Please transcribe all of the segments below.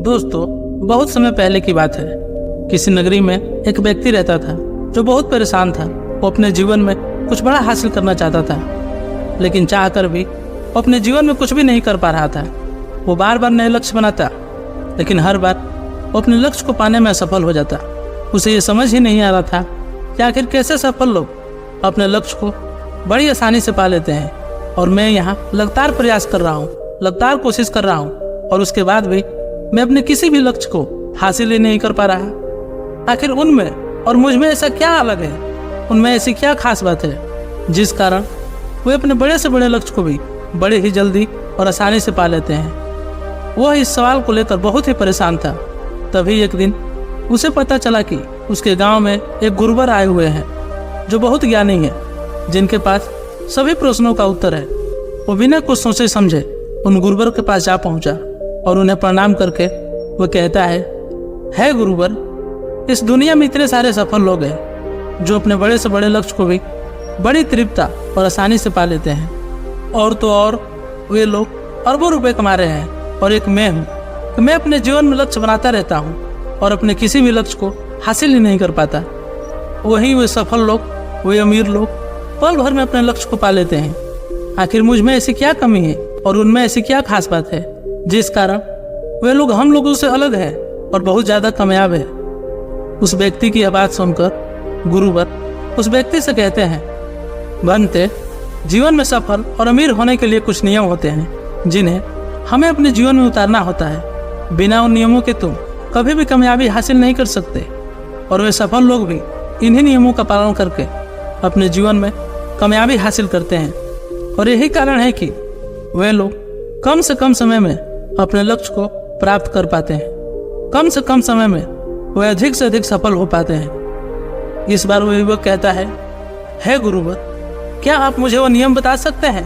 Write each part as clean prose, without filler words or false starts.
दोस्तों, बहुत समय पहले की बात है। किसी नगरी में एक व्यक्ति रहता था जो बहुत परेशान था। वो अपने जीवन में कुछ बड़ा हासिल करना चाहता था, लेकिन चाह कर भी वो अपने जीवन में कुछ भी नहीं कर पा रहा था। वो बार बार नए लक्ष्य बनाता, लेकिन हर बार वो अपने लक्ष्य को पाने में असफल हो जाता। उसे ये समझ ही नहीं आ रहा था कि आखिर कैसे सफल लोग अपने लक्ष्य को बड़ी आसानी से पा लेते हैं, और मैं यहाँ लगातार प्रयास कर रहा हूँ, लगातार कोशिश कर रहा हूँ, और उसके बाद भी मैं अपने किसी भी लक्ष्य को हासिल ही नहीं कर पा रहा। आखिर उनमें और मुझ में ऐसा क्या अलग है, उनमें ऐसी क्या खास बात है जिस कारण वे अपने बड़े से बड़े लक्ष्य को भी बड़े ही जल्दी और आसानी से पा लेते हैं। वह इस सवाल को लेकर बहुत ही परेशान था। तभी एक दिन उसे पता चला कि उसके गांव में एक गुरुवर आए हुए हैं जो बहुत ज्ञानी है, जिनके पास सभी प्रश्नों का उत्तर है। वो बिना कुछ सोचे समझे उन गुरुवर के पास जा पहुंचा और उन्हें प्रणाम करके वो कहता है गुरुवर, इस दुनिया में इतने सारे सफल लोग हैं जो अपने बड़े से बड़े लक्ष्य को भी बड़ी तृप्तता और आसानी से पा लेते हैं, और तो और वे लोग अरबों रुपए कमा रहे हैं, और एक मैं हूँ कि मैं अपने जीवन में लक्ष्य बनाता रहता हूँ और अपने किसी भी लक्ष्य को हासिल ही नहीं कर पाता। वहीं वे सफल लोग, वे अमीर लोग पल भर में अपने लक्ष्य को पा लेते हैं। आखिर मुझ में ऐसी क्या कमी है और उनमें ऐसी क्या खास बात है जिस कारण वे लोग हम लोगों से अलग हैं और बहुत ज़्यादा कामयाब है। उस व्यक्ति की आवाज़ सुनकर गुरुवर उस व्यक्ति से कहते हैं, बनते जीवन में सफल और अमीर होने के लिए कुछ नियम होते हैं जिन्हें हमें अपने जीवन में उतारना होता है। बिना उन नियमों के तुम कभी भी कामयाबी हासिल नहीं कर सकते, और वे सफल लोग भी इन्हीं नियमों का पालन करके अपने जीवन में कामयाबी हासिल करते हैं। और यही कारण है कि वे लोग कम से कम समय में अपने लक्ष्य को प्राप्त कर पाते हैं। कम से कम समय में वे अधिक से अधिक सफल हो पाते हैं। इस बार वो युवक कहता है गुरुवर, क्या आप मुझे वो नियम बता सकते हैं?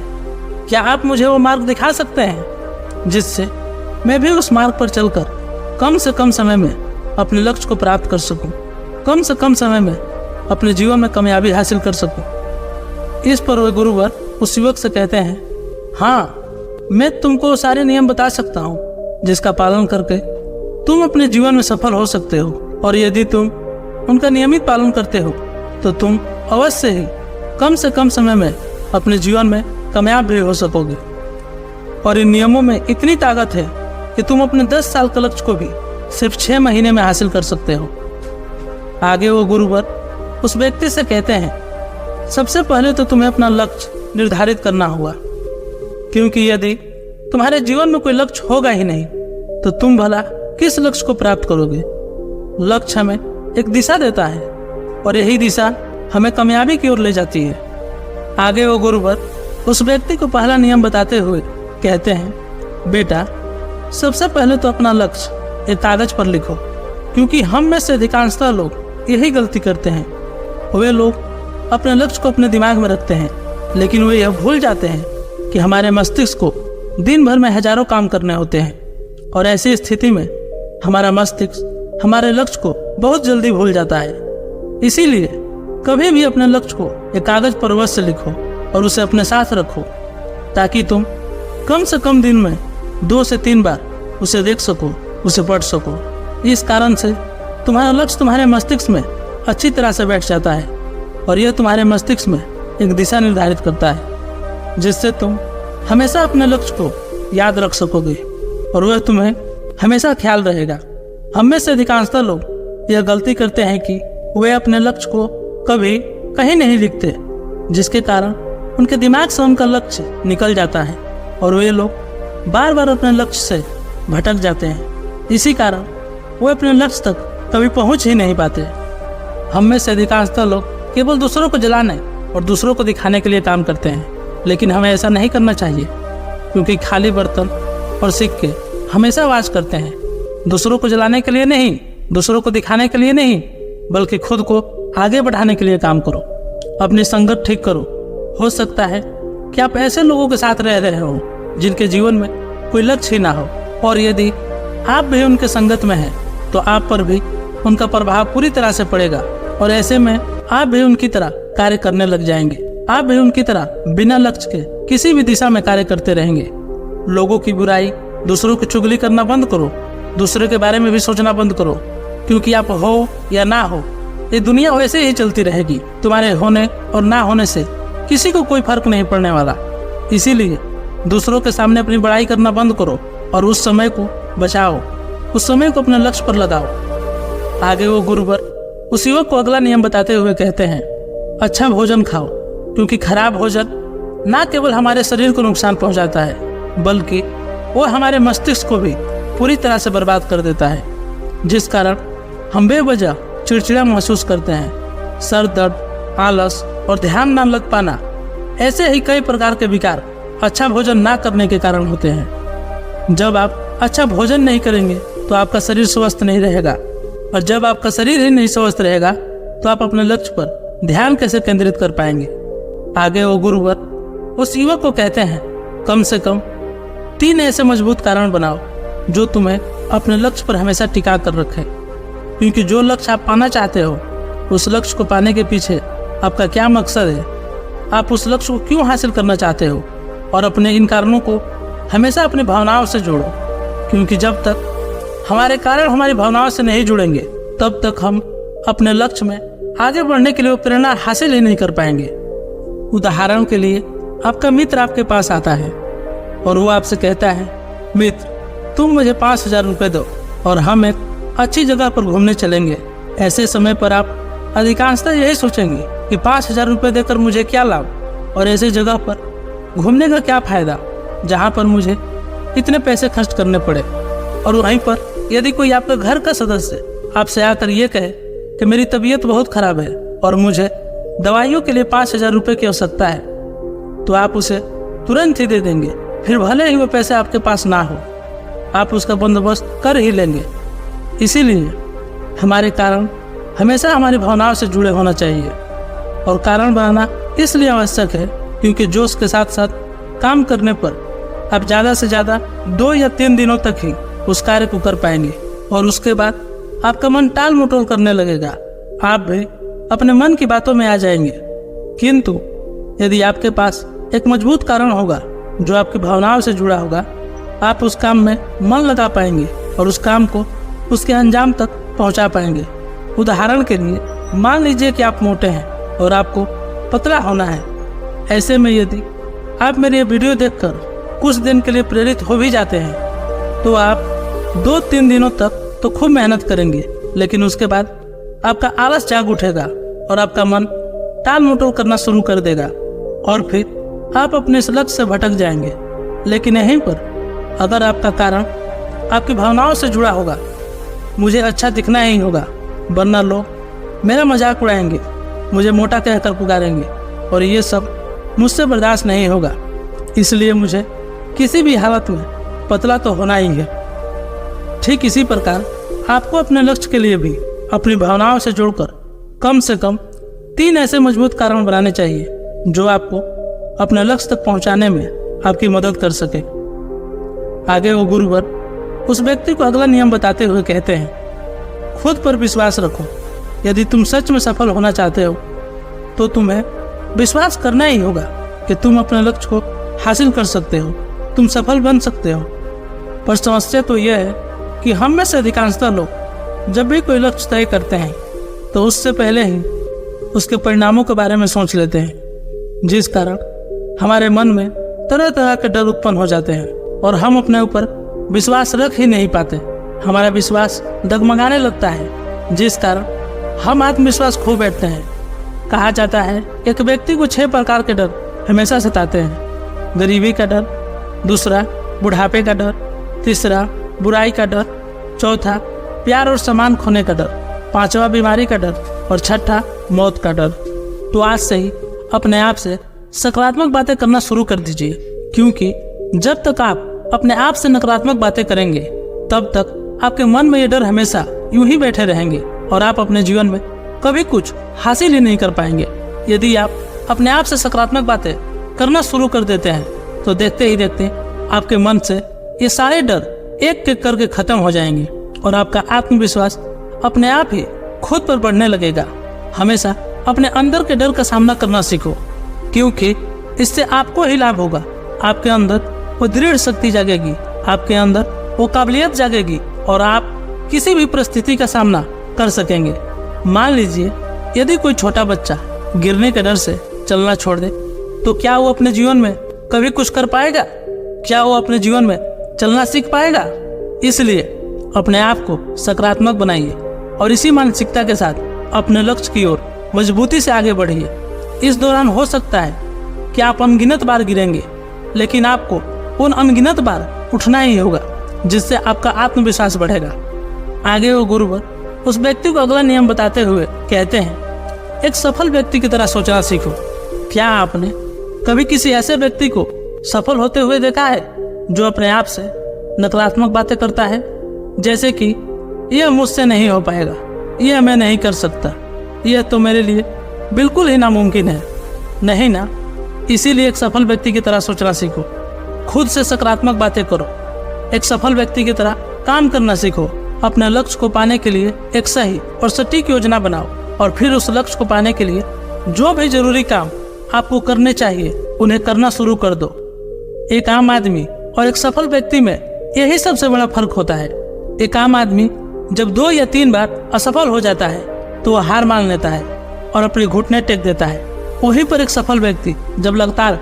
क्या आप मुझे वो मार्ग दिखा सकते हैं जिससे मैं भी उस मार्ग पर चलकर कम से कम समय में अपने लक्ष्य को प्राप्त कर सकूं, कम से कम समय में अपने जीवन में कामयाबी हासिल कर सकूं। इस पर वह गुरुवर उस युवक से कहते हैं, हाँ, मैं तुमको सारे नियम बता सकता हूँ जिसका पालन करके तुम अपने जीवन में सफल हो सकते हो, और यदि तुम उनका नियमित पालन करते हो तो तुम अवश्य ही कम से कम समय में अपने जीवन में कामयाब भी हो सकोगे। और इन नियमों में इतनी ताकत है कि तुम अपने 10 साल का लक्ष्य को भी सिर्फ 6 महीने में हासिल कर सकते हो। आगे वो गुरुवर उस व्यक्ति से कहते हैं, सबसे पहले तो तुम्हें अपना लक्ष्य निर्धारित करना होगा, क्योंकि यदि तुम्हारे जीवन में कोई लक्ष्य होगा ही नहीं तो तुम भला किस लक्ष्य को प्राप्त करोगे। लक्ष्य हमें एक दिशा देता है, और यही दिशा हमें कामयाबी की ओर ले जाती है। आगे वो गुरुवर उस व्यक्ति को पहला नियम बताते हुए कहते हैं, बेटा, सबसे पहले तो अपना लक्ष्य एक कागज पर लिखो, क्योंकि हम में से अधिकांशतः लोग यही गलती करते हैं। वे लोग अपने लक्ष्य को अपने दिमाग में रखते हैं, लेकिन वे यह भूल जाते हैं कि हमारे मस्तिष्क को दिन भर में हजारों काम करने होते हैं, और ऐसी स्थिति में हमारा मस्तिष्क हमारे लक्ष्य को बहुत जल्दी भूल जाता है। इसीलिए कभी भी अपने लक्ष्य को एक कागज पर अवश्य लिखो और उसे अपने साथ रखो, ताकि तुम कम से कम दिन में 2 से 3 बार उसे देख सको, उसे पढ़ सको। इस कारण से तुम्हारा लक्ष्य तुम्हारे मस्तिष्क में अच्छी तरह से बैठ जाता है, और यह तुम्हारे मस्तिष्क में एक दिशा निर्धारित करता है जिससे तुम हमेशा अपने लक्ष्य को याद रख सकोगे, और वह तुम्हें हमेशा ख्याल रहेगा। हम में से अधिकांशतः लोग यह गलती करते हैं कि वे अपने लक्ष्य को कभी कहीं नहीं लिखते, जिसके कारण उनके दिमाग से उनका लक्ष्य निकल जाता है, और वे लोग बार बार अपने लक्ष्य से भटक जाते हैं। इसी कारण वे अपने लक्ष्य तक कभी पहुंच ही नहीं पाते। हम में से अधिकांशतः लोग केवल दूसरों को जलाने और दूसरों को दिखाने के लिए काम करते हैं, लेकिन हमें ऐसा नहीं करना चाहिए, क्योंकि खाली बर्तन और सिक्के हमेशा वास करते हैं। दूसरों को जलाने के लिए नहीं, दूसरों को दिखाने के लिए नहीं, बल्कि खुद को आगे बढ़ाने के लिए काम करो। अपनी संगत ठीक करो। हो सकता है कि आप ऐसे लोगों के साथ रह रहे हो जिनके जीवन में कोई लक्ष्य ही ना हो, और यदि आप भी उनके संगत में हैं तो आप पर भी उनका प्रभाव पूरी तरह से पड़ेगा, और ऐसे में आप भी उनकी तरह कार्य करने लग जाएंगे। आप भी उनकी तरह बिना लक्ष्य के किसी भी दिशा में कार्य करते रहेंगे। लोगों की बुराई, दूसरों की चुगली करना बंद करो दूसरे के बारे में भी सोचना बंद करो, क्योंकि आप हो या ना हो, ये दुनिया वैसे ही चलती रहेगी। तुम्हारे होने और ना होने से किसी को कोई फर्क नहीं पड़ने वाला। इसीलिए दूसरों के सामने अपनी बड़ाई करना बंद करो और उस समय को बचाओ, उस समय को अपने लक्ष्य पर लगाओ। आगे वो गुरुवर उस युवक को अगला नियम बताते हुए कहते हैं, अच्छा भोजन खाओ, क्योंकि खराब भोजन ना केवल हमारे शरीर को नुकसान पहुंचाता है, बल्कि वो हमारे मस्तिष्क को भी पूरी तरह से बर्बाद कर देता है, जिस कारण हम बेवजह चिड़चिड़ा महसूस करते हैं। सर दर्द, आलस और ध्यान न लग पाना, ऐसे ही कई प्रकार के विकार अच्छा भोजन ना करने के कारण होते हैं। जब आप अच्छा भोजन नहीं करेंगे तो आपका शरीर स्वस्थ नहीं रहेगा, और जब आपका शरीर ही नहीं स्वस्थ रहेगा तो आप अपने लक्ष्य पर ध्यान कैसे केंद्रित कर पाएंगे। आगे वो गुरुवर उस युवक को कहते हैं, कम से कम 3 ऐसे मजबूत कारण बनाओ जो तुम्हें अपने लक्ष्य पर हमेशा टिका कर रखे, क्योंकि जो लक्ष्य आप पाना चाहते हो, उस लक्ष्य को पाने के पीछे आपका क्या मकसद है, आप उस लक्ष्य को क्यों हासिल करना चाहते हो, और अपने इन कारणों को हमेशा अपनी भावनाओं से जोड़ो, क्योंकि जब तक हमारे कारण हमारी भावनाओं से नहीं जुड़ेंगे तब तक हम अपने लक्ष्य में आगे बढ़ने के लिए प्रेरणा हासिल ही नहीं कर पाएंगे। उदाहरण के लिए, आपका मित्र आपके पास आता है और वो आपसे कहता है, मित्र तुम मुझे 5,000 रुपये दो और हम एक अच्छी जगह पर घूमने चलेंगे। ऐसे समय पर आप अधिकांशतः यही सोचेंगे कि 5,000 रुपये देकर मुझे क्या लाभ, और ऐसी जगह पर घूमने का क्या फ़ायदा जहाँ पर मुझे इतने पैसे खर्च करने पड़े। और वहीं पर यदि कोई आपका घर का सदस्य आपसे आकर ये कहे कि मेरी तबीयत बहुत ख़राब है और मुझे दवाइयों के लिए 5,000 रुपये की आवश्यकता है, तो आप उसे तुरंत ही दे देंगे, फिर भले ही वो पैसे आपके पास ना हो, आप उसका बंदोबस्त कर ही लेंगे। इसीलिए हमारे कारण हमेशा हमारी भावनाओं से जुड़े होना चाहिए, और कारण बनाना इसलिए आवश्यक है क्योंकि जोश के साथ साथ काम करने पर आप ज़्यादा से ज़्यादा 2 या 3 दिनों तक ही उस कार्य को कर पाएंगे, और उसके बाद आपका मन टाल मटोल करने लगेगा, आप भी अपने मन की बातों में आ जाएंगे। किंतु यदि आपके पास एक मजबूत कारण होगा जो आपकी भावनाओं से जुड़ा होगा, आप उस काम में मन लगा पाएंगे और उस काम को उसके अंजाम तक पहुंचा पाएंगे। उदाहरण के लिए, मान लीजिए कि आप मोटे हैं और आपको पतला होना है। ऐसे में यदि आप मेरी ये वीडियो देखकर कुछ दिन के लिए प्रेरित हो भी जाते हैं, तो आप 2-3 दिनों तक तो खूब मेहनत करेंगे, लेकिन उसके बाद आपका आलस जाग उठेगा और आपका मन टाल मटोल करना शुरू कर देगा, और फिर आप अपने इस लक्ष्य से भटक जाएंगे। लेकिन यहीं पर अगर आपका कारण आपकी भावनाओं से जुड़ा होगा, मुझे अच्छा दिखना ही होगा, वरना लोग मेरा मजाक उड़ाएंगे, मुझे मोटा कहकर पुकारेंगे, और ये सब मुझसे बर्दाश्त नहीं होगा, इसलिए मुझे किसी भी हालत में पतला तो होना ही है। ठीक इसी प्रकार आपको अपने लक्ष्य के लिए भी अपनी भावनाओं से जोड़कर कम से कम 3 ऐसे मजबूत कारण बनाने चाहिए जो आपको अपने लक्ष्य तक पहुंचाने में आपकी मदद कर सके। आगे वो गुरुवर उस व्यक्ति को अगला नियम बताते हुए कहते हैं, खुद पर विश्वास रखो। यदि तुम सच में सफल होना चाहते हो तो तुम्हें विश्वास करना ही होगा कि तुम अपने लक्ष्य को हासिल कर सकते हो, तुम सफल बन सकते हो। पर समस्या तो यह है कि हम में से अधिकांशतः लोग जब भी कोई लक्ष्य तय करते हैं तो उससे पहले ही उसके परिणामों के बारे में सोच लेते हैं, जिस कारण हमारे मन में तरह तरह के डर उत्पन्न हो जाते हैं और हम अपने ऊपर विश्वास रख ही नहीं पाते। हमारा विश्वास डगमगाने लगता है, जिस कारण हम आत्मविश्वास खो बैठते हैं। कहा जाता है एक व्यक्ति को 6 प्रकार के डर हमेशा सताते हैं। गरीबी का डर, दूसरा बुढ़ापे का डर, तीसरा बुराई का डर, चौथा प्यार और सम्मान खोने का डर, 5वां बीमारी का डर, और 6ठा मौत का डर। तो आज से ही अपने आप से सकारात्मक बातें करना शुरू कर दीजिए, क्योंकि जब तक आप अपने आप से नकारात्मक बातें करेंगे तब तक आपके मन में ये डर हमेशा यूं ही बैठे रहेंगे और आप अपने जीवन में कभी कुछ हासिल ही नहीं कर पाएंगे। यदि आप अपने आप से सकारात्मक बातें करना शुरू कर देते हैं तो देखते ही देखते आपके मन से ये सारे डर एक एक करके खत्म हो जाएंगे और आपका आत्मविश्वास अपने आप ही खुद पर बढ़ने लगेगा। हमेशा अपने अंदर के डर का सामना करना सीखो, क्योंकि इससे आपको ही लाभ होगा। आपके अंदर वो दृढ़ शक्ति जागेगी, आपके अंदर वो काबिलियत जागेगी और आप किसी भी परिस्थिति का सामना कर सकेंगे। मान लीजिए यदि कोई छोटा बच्चा गिरने के डर से चलना छोड़ दे तो क्या वो अपने जीवन में कभी कुछ कर पाएगा? क्या वो अपने जीवन में चलना सीख पाएगा? इसलिए अपने आप को सकारात्मक बनाइए और इसी मानसिकता के साथ अपने लक्ष्य की ओर मजबूती से आगे बढ़िए। इस दौरान हो सकता है कि आप अनगिनत बार गिरेंगे, लेकिन आपको उन अनगिनत बार उठना ही होगा, जिससे आपका आत्मविश्वास बढ़ेगा। आगे वो गुरुवर उस व्यक्ति को अगला नियम बताते हुए कहते हैं, एक सफल व्यक्ति की तरह सोचना सीखो। क्या आपने कभी किसी ऐसे व्यक्ति को सफल होते हुए देखा है जो अपने आप से नकारात्मक बातें करता है, जैसे कि यह मुझसे नहीं हो पाएगा, यह मैं नहीं कर सकता, यह तो मेरे लिए बिल्कुल ही नामुमकिन है? नहीं ना। इसीलिए एक सफल व्यक्ति की तरह सोचना सीखो, खुद से सकारात्मक बातें करो, एक सफल व्यक्ति की तरह काम करना सीखो। अपने लक्ष्य को पाने के लिए एक सही और सटीक योजना बनाओ और फिर उस लक्ष्य को पाने के लिए जो भी जरूरी काम आपको करने चाहिए उन्हें करना शुरू कर दो। एक आम आदमी और एक सफल व्यक्ति में यही सबसे बड़ा फर्क होता है। एक आम आदमी जब 2 या 3 बार असफल हो जाता है तो वह हार मान लेता है और अपने घुटने टेक देता है। वहीं पर एक सफल व्यक्ति जब लगातार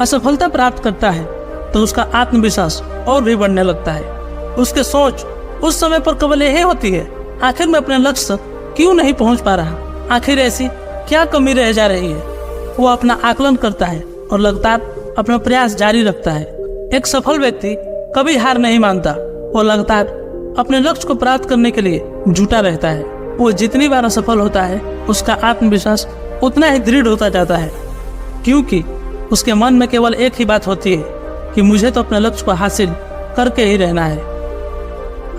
असफलता प्राप्त करता है तो उसका आत्मविश्वास और भी बढ़ने लगता है। उसकी सोच उस समय पर केवल यही होती है, आखिर मैं अपने लक्ष्य तक क्यों नहीं पहुंच पा रहा, आखिर ऐसी क्या कमी रह जा रही है। वो अपना आकलन करता है और लगातार अपना प्रयास जारी रखता है। एक सफल व्यक्ति कभी हार नहीं मानता, वो लगातार अपने लक्ष्य को प्राप्त करने के लिए जुटा रहता है। वो जितनी बार असफल होता है उसका आत्मविश्वास उतना ही दृढ़ होता जाता है, क्योंकि उसके मन में केवल एक ही बात होती है कि मुझे तो अपने लक्ष्य को हासिल करके ही रहना है।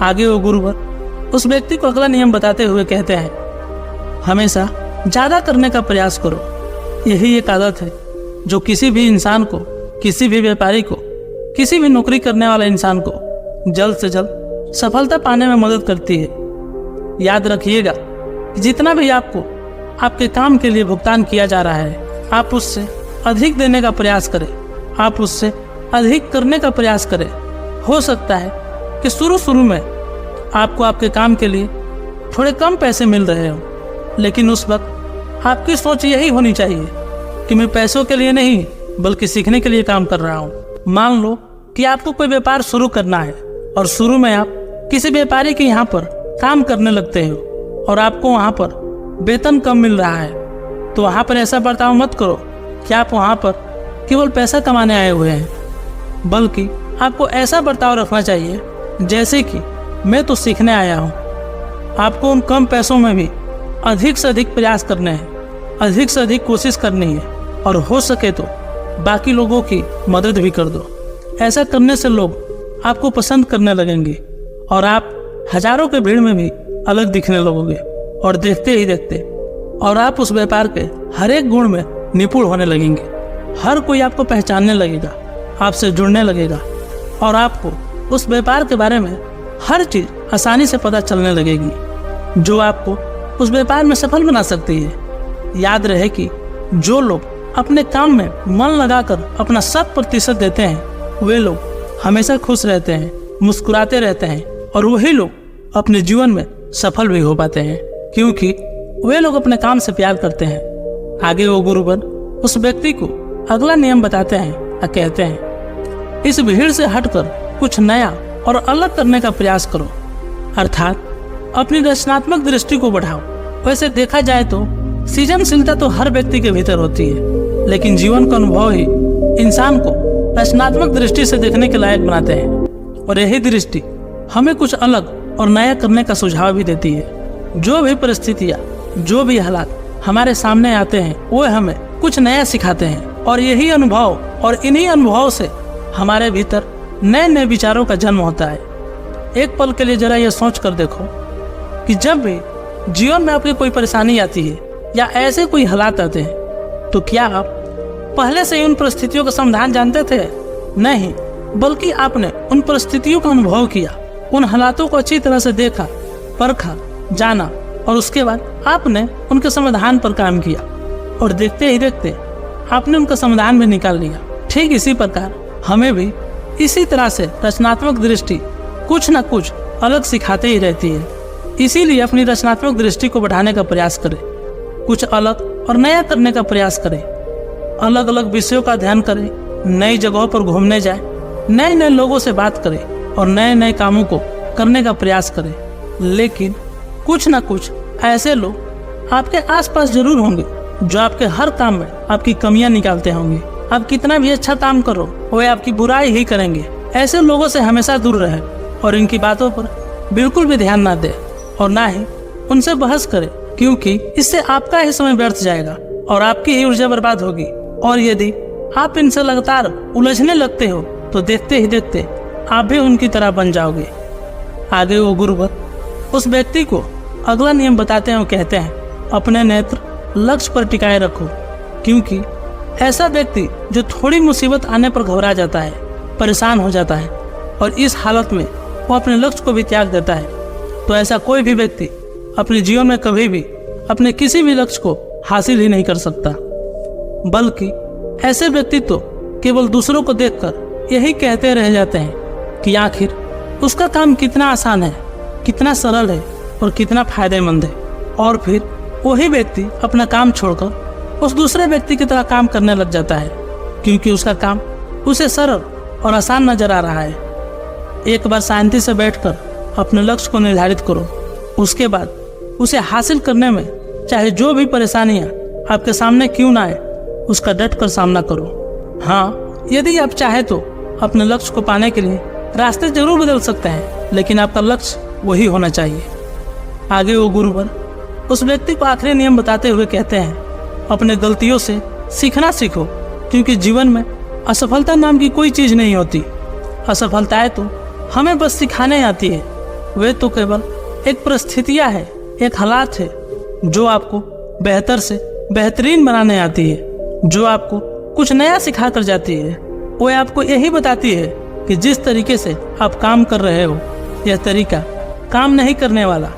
आगे वो गुरुवर उस व्यक्ति को अगला नियम बताते हुए कहते हैं, हमेशा ज़्यादा करने का प्रयास करो। यही एक आदत है जो किसी भी इंसान को, किसी भी व्यापारी को, किसी भी नौकरी करने वाले इंसान को जल्द से जल्द सफलता पाने में मदद करती है। याद रखिएगा कि जितना भी आपको आपके काम के लिए भुगतान किया जा रहा है, आप उससे अधिक देने का प्रयास करें, आप उससे अधिक करने का प्रयास करें। हो सकता है कि शुरू में आपको आपके काम के लिए थोड़े कम पैसे मिल रहे हो, लेकिन उस वक्त आपकी सोच यही होनी चाहिए कि मैं पैसों के लिए नहीं बल्कि सीखने के लिए काम कर रहा हूँ। मान लो कि आपको कोई व्यापार शुरू करना है और शुरू में आप किसी व्यापारी के यहाँ पर काम करने लगते हो और आपको वहाँ पर वेतन कम मिल रहा है, तो वहाँ पर ऐसा बर्ताव मत करो कि आप वहाँ पर केवल पैसा कमाने आए हुए हैं, बल्कि आपको ऐसा बर्ताव रखना चाहिए जैसे कि मैं तो सीखने आया हूँ। आपको उन कम पैसों में भी अधिक से अधिक प्रयास करने हैं, अधिक से अधिक कोशिश करनी है और हो सके तो बाकी लोगों की मदद भी कर दो। ऐसा करने से लोग आपको पसंद करने लगेंगे और आप हजारों के भीड़ में भी अलग दिखने लगोगे और देखते ही देखते और आप उस व्यापार के हर एक गुण में निपुण होने लगेंगे। हर कोई आपको पहचानने लगेगा, आपसे जुड़ने लगेगा और आपको उस व्यापार के बारे में हर चीज़ आसानी से पता चलने लगेगी जो आपको उस व्यापार में सफल बना सकती है। याद रहे कि जो लोग अपने काम में मन लगाकर अपना 100% देते हैं वे लोग हमेशा खुश रहते हैं, मुस्कुराते रहते हैं और वही लोग अपने जीवन में सफल भी हो पाते हैं, क्योंकि वे लोग अपने काम से प्यार करते हैं। आगे वो गुरुवर उस व्यक्ति को अगला नियम बताते हैं और कहते हैं, इस भीड़ से हटकर कुछ नया और अलग करने का प्रयास करो, अर्थात अपनी रचनात्मक दृष्टि को बढ़ाओ। वैसे देखा जाए तो सृजनशीलता तो हर व्यक्ति के भीतर होती है, लेकिन जीवन का अनुभव ही इंसान को रचनात्मक दृष्टि से देखने के लायक बनाते हैं और यही दृष्टि हमें कुछ अलग और नया करने का सुझाव भी देती है। जो भी परिस्थितियाँ, जो भी हालात हमारे सामने आते हैं वो हमें कुछ नया सिखाते हैं और यही अनुभव और इन्हीं अनुभवों से हमारे भीतर नए नए विचारों का जन्म होता है। एक पल के लिए जरा यह सोच कर देखो कि जब भी जीवन में आपकी कोई परेशानी आती है या ऐसे कोई हालात आते हैं तो क्या आप पहले से ही उन परिस्थितियों का समाधान जानते थे? नहीं, बल्कि आपने उन परिस्थितियों का अनुभव किया, उन हालातों को अच्छी तरह से देखा, परखा, जाना और उसके बाद आपने उनके समाधान पर काम किया और देखते ही देखते आपने उनका समाधान भी निकाल लिया। ठीक इसी प्रकार हमें भी इसी तरह से रचनात्मक दृष्टि कुछ न कुछ अलग सिखाते ही रहती है। इसीलिए अपनी रचनात्मक दृष्टि को बढ़ाने का प्रयास करें, कुछ अलग और नया करने का प्रयास करें, अलग अलग विषयों का ध्यान करें, नई जगहों पर घूमने जाएं, नए नए लोगों से बात करें और नए नए कामों को करने का प्रयास करें। लेकिन कुछ ना कुछ ऐसे लोग आपके आसपास जरूर होंगे जो आपके हर काम में आपकी कमियां निकालते होंगे। आप कितना भी अच्छा काम करो वे आपकी बुराई ही करेंगे। ऐसे लोगों से हमेशा दूर रहे और इनकी बातों पर बिल्कुल भी ध्यान ना दे और ना ही उनसे बहस करे, क्योंकि इससे आपका ही समय व्यर्थ जाएगा और आपकी ही ऊर्जा बर्बाद होगी। और यदि आप इनसे लगातार उलझने लगते हो तो देखते ही देखते आप भी उनकी तरह बन जाओगे। आगे वो गुरुवर उस व्यक्ति को अगला नियम बताते हैं और कहते हैं, अपने नेत्र लक्ष्य पर टिकाए रखो, क्योंकि ऐसा व्यक्ति जो थोड़ी मुसीबत आने पर घबरा जाता है, परेशान हो जाता है और इस हालत में वो अपने लक्ष्य को भी त्याग देता है, तो ऐसा कोई भी व्यक्ति अपने जीवन में कभी भी अपने किसी भी लक्ष्य को हासिल ही नहीं कर सकता। बल्कि ऐसे व्यक्ति तो केवल दूसरों को देखकर यही कहते रह जाते हैं कि आखिर उसका काम कितना आसान है, कितना सरल है और कितना फायदेमंद है। और फिर वही व्यक्ति अपना काम छोड़कर उस दूसरे व्यक्ति की तरह काम करने लग जाता है, क्योंकि उसका काम उसे सरल और आसान नजर आ रहा है। एक बार शांति से बैठकर अपने लक्ष्य को निर्धारित करो, उसके बाद उसे हासिल करने में चाहे जो भी परेशानियां आपके सामने क्यों ना आए, उसका डट कर सामना करो। हाँ, यदि आप चाहे तो अपने लक्ष्य को पाने के लिए रास्ते जरूर बदल सकते हैं, लेकिन आपका लक्ष्य वही होना चाहिए। आगे वो गुरुवर उस व्यक्ति को आखिरी नियम बताते हुए कहते हैं, अपने गलतियों से सीखना सीखो, क्योंकि जीवन में असफलता नाम की कोई चीज़ नहीं होती। असफलताएं तो हमें बस सिखाने आती है, वे तो केवल एक परिस्थितियां है, एक हालात है जो आपको बेहतर से बेहतरीन बनाने आती है, जो आपको कुछ नया सिखा कर जाती है। वो आपको यही बताती है कि जिस तरीके से आप काम कर रहे हो यह तरीका काम नहीं करने वाला।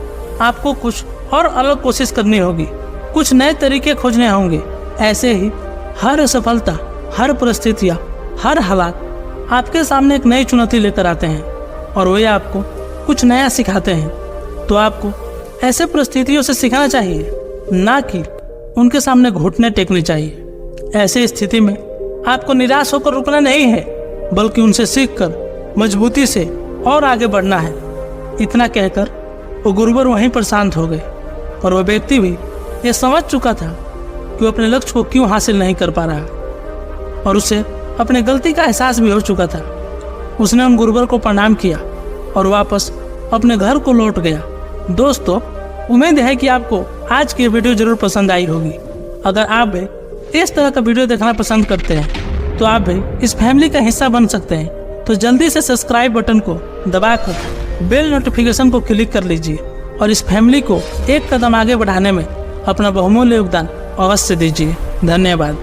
आपको कुछ और अलग कोशिश करनी होगी, कुछ नए तरीके खोजने होंगे। ऐसे ही हर असफलता, हर परिस्थितियाँ, हर हालात आपके सामने एक नई चुनौती लेकर आते हैं और वे आपको कुछ नया सिखाते हैं। तो आपको ऐसे परिस्थितियों से सीखना चाहिए, ना कि उनके सामने घुटने टेकने चाहिए। ऐसी स्थिति में आपको निराश होकर रुकना नहीं है, बल्कि उनसे सीखकर मजबूती से और आगे बढ़ना है। इतना कहकर वो गुरुवर वहीं पर शांत हो गए और वह व्यक्ति भी ये समझ चुका था कि वो अपने लक्ष्य को क्यों हासिल नहीं कर पा रहा और उसे अपने गलती का एहसास भी हो चुका था। उसने उन गुरुवर को प्रणाम किया और वापस अपने घर को लौट गया। दोस्तों, उम्मीद है कि आपको आज की वीडियो जरूर पसंद आई होगी। अगर आप भी इस तरह का वीडियो देखना पसंद करते हैं तो आप भी इस फैमिली का हिस्सा बन सकते हैं। तो जल्दी से सब्सक्राइब बटन को दबाकर बेल नोटिफिकेशन को क्लिक कर लीजिए और इस फैमिली को एक कदम आगे बढ़ाने में अपना बहुमूल्य योगदान अवश्य दीजिए। धन्यवाद।